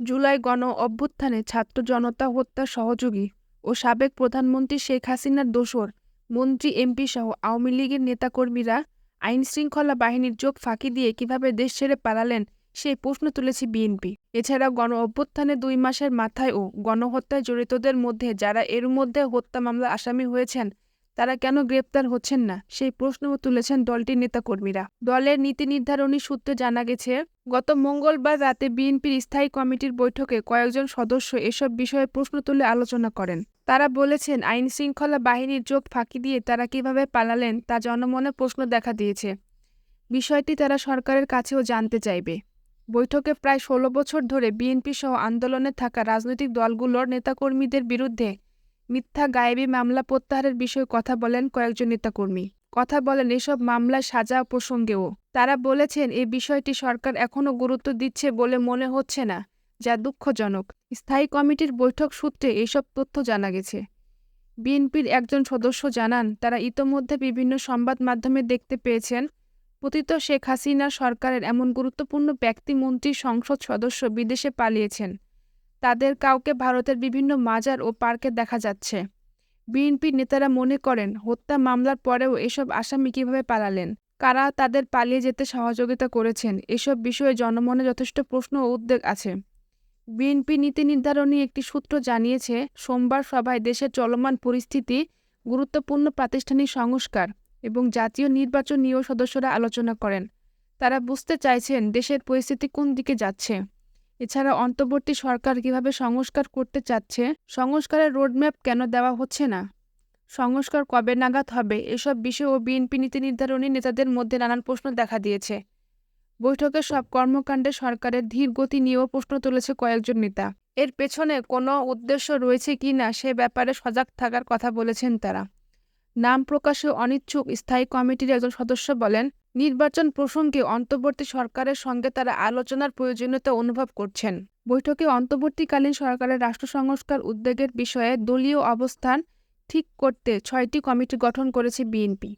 জুলাই গণ অভ্যুত্থানে ছাত্র জনতা হত্যার সহযোগী ও সাবেক প্রধানমন্ত্রী শেখ হাসিনার দোসর মন্ত্রী এমপি সহ আওয়ামী লীগের নেতাকর্মীরা আইনশৃঙ্খলা বাহিনীর চোখ ফাঁকি দিয়ে কিভাবে দেশ ছেড়ে পালালেন সেই প্রশ্ন তুলেছে বিএনপি। এছাড়াও গণ অভ্যুত্থানে ২ মাসের মাথায় ও গণহত্যায় জড়িতদের মধ্যে যারা এর মধ্যে হত্যা মামলার আসামি হয়েছেন তারা কেন গ্রেপ্তার হচ্ছেন না সেই প্রশ্নও তুলেছেন দলটির নেতাকর্মীরা। দলের নীতি নির্ধারণী সূত্রে জানা গেছে, গত মঙ্গলবার রাতে বিএনপির স্থায়ী কমিটির বৈঠকে কয়েকজন সদস্য এসব বিষয়ে প্রশ্ন তুলে আলোচনা করেন। তারা বলেছেন, আইনশৃঙ্খলা বাহিনীর চোখ ফাঁকি দিয়ে তারা কিভাবে পালালেন তা জনমনে প্রশ্ন দেখা দিয়েছে। বিষয়টি তারা সরকারের কাছেও জানতে চাইবে। বৈঠকে প্রায় ১৬ বছর ধরে বিএনপি সহ আন্দোলনে থাকা রাজনৈতিক দলগুলোর নেতাকর্মীদের বিরুদ্ধে মিথ্যা গায়েবী মামলা প্রত্যাহারের বিষয়ে কথা বলেন কয়েকজন নেতাকর্মী। কথা বলেন এসব মামলায় সাজা প্রসঙ্গেও। তারা বলেছেন, এই বিষয়টি সরকার এখনও গুরুত্ব দিচ্ছে বলে মনে হচ্ছে না, যা দুঃখজনক। স্থায়ী কমিটির বৈঠক সূত্রে এসব তথ্য জানা গেছে। বিএনপির একজন সদস্য জানান, তারা ইতোমধ্যে বিভিন্ন সংবাদ মাধ্যমে দেখতে পেয়েছেন পতিত শেখ হাসিনা সরকারের এমন গুরুত্বপূর্ণ ব্যক্তি, মন্ত্রী, সংসদ সদস্য বিদেশে পালিয়েছেন। তাদের কাউকে ভারতের বিভিন্ন মাজার ও পার্কে দেখা যাচ্ছে। বিএনপির নেতারা মনে করেন, হত্যা মামলার পরেও এসব আসামি কিভাবে পালালেন, কারা তাদের পালিয়ে যেতে সহযোগিতা করেছেন, এসব বিষয়ে জনমনে যথেষ্ট প্রশ্ন ও উদ্বেগ আছে। বিএনপি নীতি নির্ধারণী একটি সূত্র জানিয়েছে, সোমবার সভায় দেশের চলমান পরিস্থিতি, গুরুত্বপূর্ণ প্রাতিষ্ঠানিক সংস্কার এবং জাতীয় নির্বাচন নিয়েও সদস্যরা আলোচনা করেন। তারা বুঝতে চাইছেন দেশের পরিস্থিতি কোন দিকে যাচ্ছে। এছাড়া অন্তর্বর্তী সরকার কিভাবে সংস্কার করতে চাচ্ছে, সংস্কারের রোডম্যাপ কেন দেওয়া হচ্ছে না, সংস্কার কবে নাগাদ হবে, এসব বিষয়েও বিএনপি নীতি নির্ধারণী নেতাদের মধ্যে নানান প্রশ্ন দেখা দিয়েছে। বৈঠকের সব কর্মকাণ্ডে সরকারের ধীর গতি নিয়েও প্রশ্ন তুলেছে কয়েকজন নেতা। এর পেছনে কোনো উদ্দেশ্য রয়েছে কি না সে ব্যাপারে সজাগ থাকার কথা বলেছেন তারা। নাম প্রকাশে অনিচ্ছুক স্থায়ী কমিটির একজন সদস্য বলেন, নির্বাচন প্রসঙ্গে অন্তর্বর্তী সরকারের সঙ্গে তারা আলোচনার প্রয়োজনীয়তা অনুভব করছেন। বৈঠকে অন্তর্বর্তীকালীন সরকারের রাষ্ট্র সংস্কার উদ্যোগের বিষয়ে দলীয় অবস্থান ঠিক করতে ৬টি কমিটি গঠন করেছে বিএনপি।